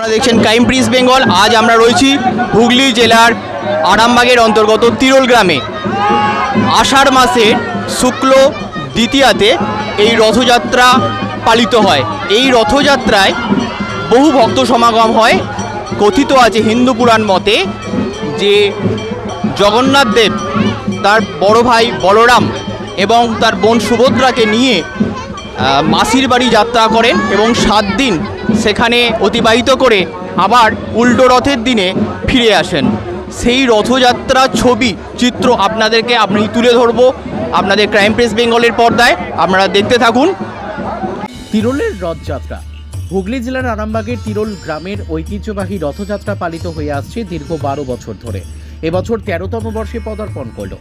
আপনারা দেখছেন crime Prince Bengal. আজ আমরা রয়েছি হুগলি জেলার আরামবাগের অন্তর্গত তিরোল গ্রামে। আষাঢ় মাসের শুক্ল দ্বিতীয়াতে এই রথযাত্রা পালিত হয়। এই রথযাত্রায় বহু ভক্ত সমাগম হয়। কথিত আছে হিন্দু পুরাণ মতে যে জগন্নাথ দেব তার বড় ভাই বলরাম এবং তার বোন সুভদ্রাকে নিয়ে মাসির বাড়ি যাত্রা করেন এবং 7 দিন সেখানে অতিবাহিত করে আবার উল্টো রথের দিনে ফিরে আসেন। সেই রথযাত্রা ছবি চিত্র আপনাদেরকে আমি তুলে ধরবো আপনাদের ক্রাইম প্রেস বেঙ্গলের পর্দায়। আপনারা দেখতে থাকুন। তিরোলের রথযাত্রা হুগলি জেলার আরামবাগের তিরোল গ্রামের ঐতিহ্যবাহী রথযাত্রা পালিত হয়ে আসছে দীর্ঘ 12 বছর ধরে। এবছর 13তম বর্ষে পদার্পণ করল।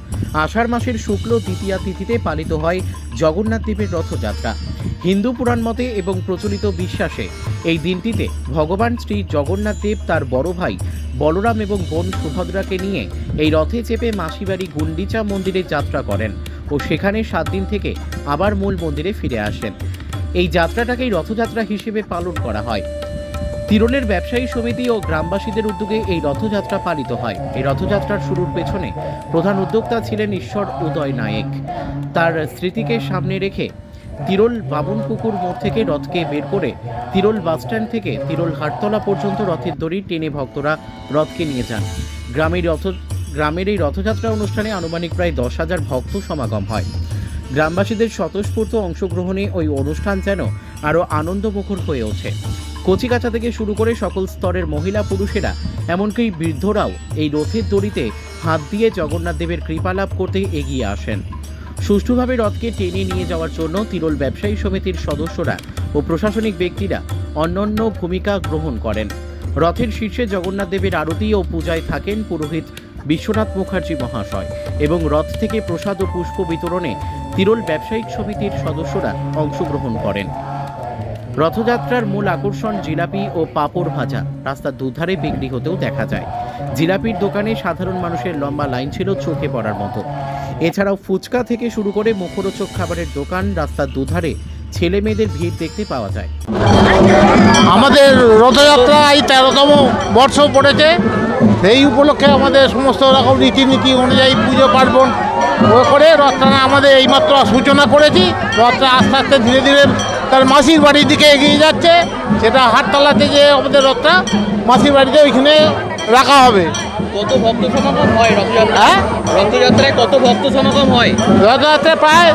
আষাঢ় মাসের শুক্ল দ্বিতীয়া তিথিতে পালিত হয় জগন্নাথ দেবের রথযাত্রা। হিন্দু পুরাণ মতে এবং প্রচলিত বিশ্বাসে এই দিনটিতে ভগবান শ্রী জগন্নাথ দেব তার বড় ভাই বলরাম এবং বোন সুভদ্রাকে নিয়ে এই রথে চেপে মাসিবাড়ি গুন্ডিচা মন্দিরে যাত্রা করেন ও সেখানে 7 দিন থেকে আবার মূল মন্দিরে ফিরে আসেন। এই যাত্রাটাকেই রথযাত্রা হিসেবে পালন করা হয়। তিরোলের ব্যবসায়ী সমিতি ও গ্রামবাসীদের উদ্যোগে এই রথযাত্রা পালিত হয়। এই রথযাত্রার শুরুর পেছনে প্রধান উদ্যোক্তা ছিলেন ঈশ্বর উদয় নায়েক। তার স্মৃতিকে সামনে রেখে তিরোল বামুনপুকুর মোড় থেকে রথকে বের করে তিরোল বাসস্ট্যান্ড থেকে তিরোল হাটতলা পর্যন্ত রথের দড়ি টেনে ভক্তরা রথকে নিয়ে যান। গ্রামের এই রথযাত্রা অনুষ্ঠানে আনুমানিক প্রায় 10,000 ভক্ত সমাগম হয়। গ্রামবাসীদের স্বতঃস্ফূর্ত অংশগ্রহণে ওই অনুষ্ঠান যেন আরও আনন্দমুখর হয়ে ওঠে। কচিকাঁচা থেকে শুরু করে সকল স্তরের মহিলা পুরুষেরা এমনকি বৃদ্ধরাও এই রথের দড়িতে হাত দিয়ে জগন্নাথ দেবের কৃপা লাভ করতে এগিয়ে আসেন। সুষ্ঠুভাবে রথকে টেনে নিয়ে যাওয়ার জন্য তিরোল ব্যবসায়ী সমিতির সদস্যরা ও প্রশাসনিক ব্যক্তিরা অন্যান্য ভূমিকা গ্রহণ করেন। রথের শীর্ষে জগন্নাথ দেবের আরতি ও পূজায় থাকেন পুরোহিত বিশ্বনাথ মুখার্জি মহাশয় এবং রথ থেকে প্রসাদ ও পুষ্প বিতরণে তিরোল ব্যবসায়িক সমিতির সদস্যরা অংশগ্রহণ করেন। রথযাত্রার মূল আকর্ষণ জিলাপি ও পাঁপড় ভাজা রাস্তার দুধারে বিক্রি হতেও দেখা যায়। জিলাপির দোকানে সাধারণ মানুষের লম্বা লাইন ছিল চোখে পড়ার মতো। এছাড়াও ফুচকা থেকে শুরু করে মুখরোচক খাবারের দোকান রাস্তার দুধারে ছেলে মেয়েদের ভিড় দেখতে পাওয়া যায়। আমাদের রথযাত্রা এই 13তম বর্ষ পড়েছে। এই উপলক্ষে আমাদের সমস্ত রকম রীতিনীতি অনুযায়ী পুজো পার্বণ করে রথটা আমাদের এইমাত্র সূচনা করেছি। রথটা আস্তে আস্তে ধীরে ধীরে তার মাসির বাড়ির দিকে এগিয়ে যাচ্ছে। সেটা হাটতলাতে যে আমাদের রথটা মাসির বাড়িতে ওইখানে রাখা হবে। কত ভক্ত সমাগম হয় রথযাত্রা? হ্যাঁ, রথযাত্রায় কত ভক্ত সমাগম হয়? রথযাত্রায় প্রায়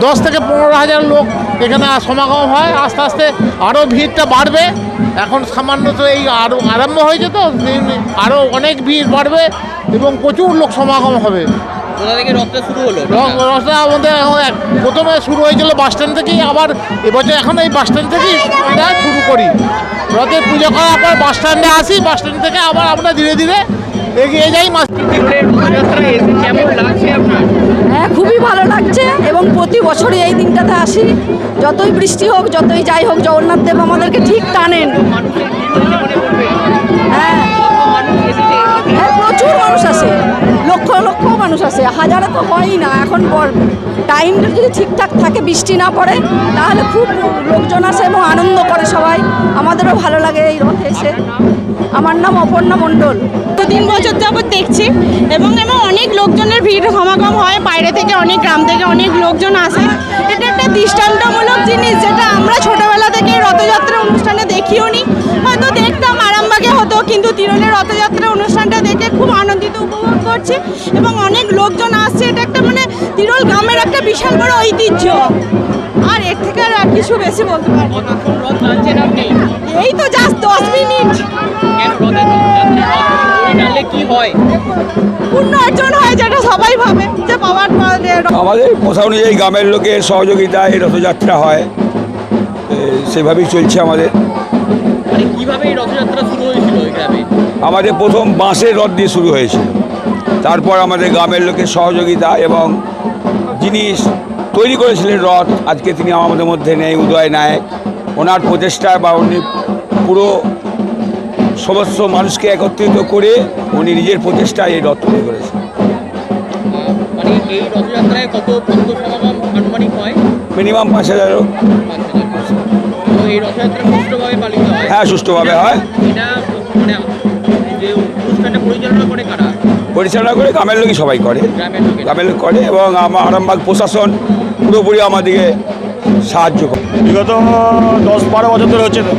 10 থেকে 15,000 লোক এখানে সমাগম হয়। আস্তে আস্তে আরও ভিড়টা বাড়বে। এখন সামান্য তো এই আরও আরম্ভ হয়েছে, তো আরও অনেক ভিড় বাড়বে এবং প্রচুর লোক সমাগম হবে। কোথা থেকে রথটা শুরু হলো? রথটা আমাদের প্রথমে শুরু হয়েছিল বাসস্ট্যান্ড থেকেই, আবার এবছর এখন এই বাসস্ট্যান্ড থেকেই আমরা শুরু করি। রথের পুজো করার পর বাসস্ট্যান্ডে আসি, বাসস্ট্যান্ড থেকে আবার আমরা ধীরে ধীরে এগিয়ে যাই। কেমন লাগছে আপনার? হ্যাঁ, খুবই ভালো লাগছে এবং প্রতি বছরই এই দিনটাতে আসি। যতই বৃষ্টি হোক, যতই যাই হোক, জগন্নাথ দেব আমাদেরকে ঠিক টানেন। হ্যাঁ হ্যাঁ, প্রচুর মানুষ আসে, লক্ষ লক্ষ মানুষ আসে, হাজারে তো হয়ই না। এখন টাইমটা যদি ঠিকঠাক থাকে, বৃষ্টি না পড়ে, তাহলে খুব লোকজন আসে এবং আনন্দ করে সবাই। আমাদেরও ভালো লাগে এই রথে এসে। আমার নাম অপর্ণা মণ্ডল। 3 বছর যাবত দেখছি এবং অনেক লোকজনের ভিড় সমাগম হয়। বাইরে থেকে অনেক গ্রাম থেকে অনেক লোকজন আসে। এটা একটা দৃষ্টান্তমূলক জিনিস, যেটা আমরা ছোটবেলা থেকে রথযাত্রা অনুষ্ঠানে দেখিও নি। হয়তো দেখতাম আরামবাগে হতো, কিন্তু তিরোলের রথযাত্রা অনুষ্ঠানটা দেখে খুব আনন্দিত উপভোগ করছি এবং অনেক লোকজন আসছে। এটা একটা তিরোল গ্রামের একটা বিশাল বড় ঐতিহ্য। আর এর থেকে আর কিছু বেশি বলতে পারবো না। এই তো জাস্ট 10 মিনিট। কি হয়? পূর্ণ অর্জন হয়, যেটা সবাই ভাবে যে পাওয়ার পরে। আমাদের প্রথা অনুযায়ী গ্রামের লোকের সহযোগিতায় রথযাত্রা হয়, সেভাবেই চলছে আমাদের। কিভাবে এই রথযাত্রা শুরু হয়েছিল এই গ্রামে? আমাদের প্রথম বাঁশের রথ দিয়ে শুরু হয়েছিল। তারপর আমাদের গ্রামের লোকের সহযোগিতা এবং যিনি তৈরি করেছিলেন রথ, আজকে তিনি আমাদের মধ্যে নেই, উদয় নায়েক, ওনার প্রচেষ্টায় বা উনি পুরো সমস্ত মানুষকে একত্রিত করে উনি নিজের প্রচেষ্টায় এই রথ তৈরি করেছেন। এই রথযাত্রায় কত ভক্ত সমাগম আনুমানিক হয়? মিনিমাম 5,000। তো এই রথযাত্রা সুষ্ঠুভাবে পালিত হয়? হ্যাঁ, সুষ্ঠুভাবে হয়। এটা মানে যে অনুষ্ঠানটা পরিচালনা করে কারা? পরিচালনা করে গ্রামের লোকই সবাই করে, গ্রামের লোকেরা। গ্রামের লোক করে, এবং আমার আরামবাগ প্রশাসন পুরোপুরি আমাদেরকে সাহায্য করে। বিগত 10-12 বছর ধরে হচ্ছে তো।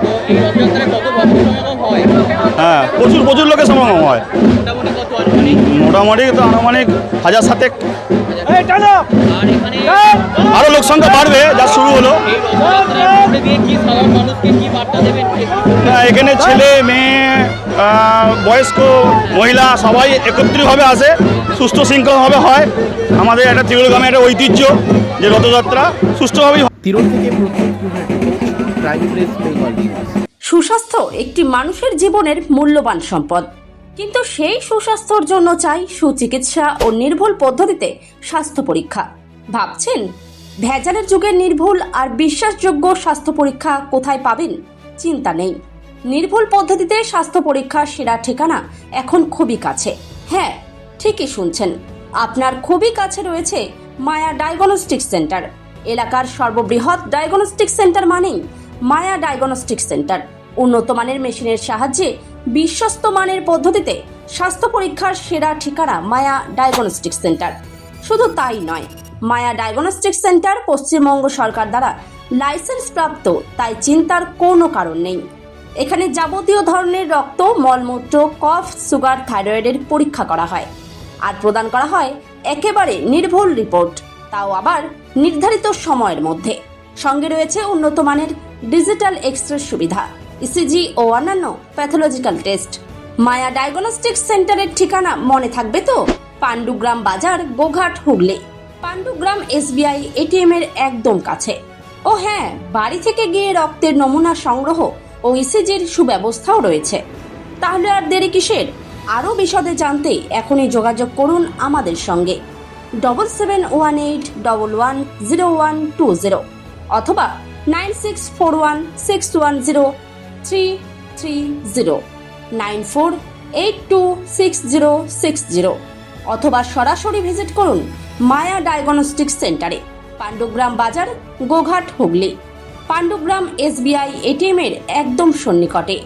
তো এই রথযাত্রায় কত ভক্ত সমাগম হয়? হ্যাঁ, প্রচুর লোকের সমাগম হয়। মোটামুটি কত আনুমানিক? মোটামুটি তো আনুমানিক 1000-700। আর এখানে আরও লোক সংখ্যা বাড়বে, যা শুরু হলো। এই রথযাত্রার মধ্যে দিয়ে কি সাধারণ মানুষকে কি বার্তা দেবেন? এখানে ছেলে মেয়ে বয়স্ক মহিলা সবাই একত্রিতভাবে আসে, সুস্থ শৃঙ্খলভাবে হয়। আমাদের একটা তিরুল গ্রামে একটা ঐতিহ্য যে রথযাত্রা সুষ্ঠুভাবেই হয়। তিরুল থেকে প্রত্যেক report, prime press, Bengal news. সুস্বাস্থ্য একটি মানুষের জীবনের মূল্যবান সম্পদ, কিন্তু সেই সুস্বাস্থ্যর জন্য চাই সুচিকিৎসা ও নির্ভুল পদ্ধতিতে স্বাস্থ্য পরীক্ষা। ভাবছেন ভেজালের যুগে নির্ভুল আর বিশ্বাসযোগ্য স্বাস্থ্য পরীক্ষা কোথায় পাবেন? চিন্তা নেই, নির্ভুল পদ্ধতিতে স্বাস্থ্য পরীক্ষার সেরা ঠিকানা এখন খুবই কাছে। হ্যাঁ, ঠিকই শুনছেন, আপনার খুবই কাছে রয়েছে মায়া ডায়াগনস্টিক সেন্টার। এলাকার সর্ববৃহৎ ডায়াগনস্টিক সেন্টার মানেই মায়া ডায়াগনস্টিক সেন্টার। উন্নত মানের মেশিনের সাহায্যে বিশ্বস্ত মানের পদ্ধতিতে স্বাস্থ্য পরীক্ষার সেরা ঠিকানা মায়া ডায়াগনস্টিক সেন্টার। শুধু তাই নয়, মায়া ডায়াগনস্টিক সেন্টার পশ্চিমবঙ্গ সরকার দ্বারা লাইসেন্স প্রাপ্ত, তাই চিন্তার কোনো কারণ নেই। এখানে যাবতীয় ধরনের রক্ত, মলমূত্র, কফ, সুগার, থাইরয়েডের পরীক্ষা করা হয় আর প্রদান করা হয় একেবারে নির্ভুল রিপোর্ট, তাও আবার নির্ধারিত সময়ের মধ্যে। সঙ্গে রয়েছে উন্নত মানের ডিজিটাল এক্স-রে সুবিধা, ইসিজি ও অন্যান্য প্যাথোলজিক্যাল টেস্ট। মায়া ডায়াগনস্টিক সেন্টারের ঠিকানা মনে থাকবে তো? পাণ্ডুগ্রাম বাজার, গোঘাট, হুগলি। পাণ্ডুগ্রাম এসবিআই এটিএম এর একদম কাছে। ও হ্যাঁ, বাড়ি থেকে গিয়ে রক্তের নমুনা সংগ্রহ ও ইসিজির সুব্যবস্থাও রয়েছে। তাহলে আর দেরি কিসের? আরও বিশদে জানতে এখনই যোগাযোগ করুন আমাদের সঙ্গে 7718110120 অথবা 9641610330, 94826060, অথবা সরাসরি ভিজিট করুন মায়া ডায়াগনস্টিক সেন্টারে, পাণ্ডুগ্রাম বাজার, গোঘাট, হুগলি। পাণ্ডুগ্রাম এসবিআই এটিএম এর একদম সন্নিকটে।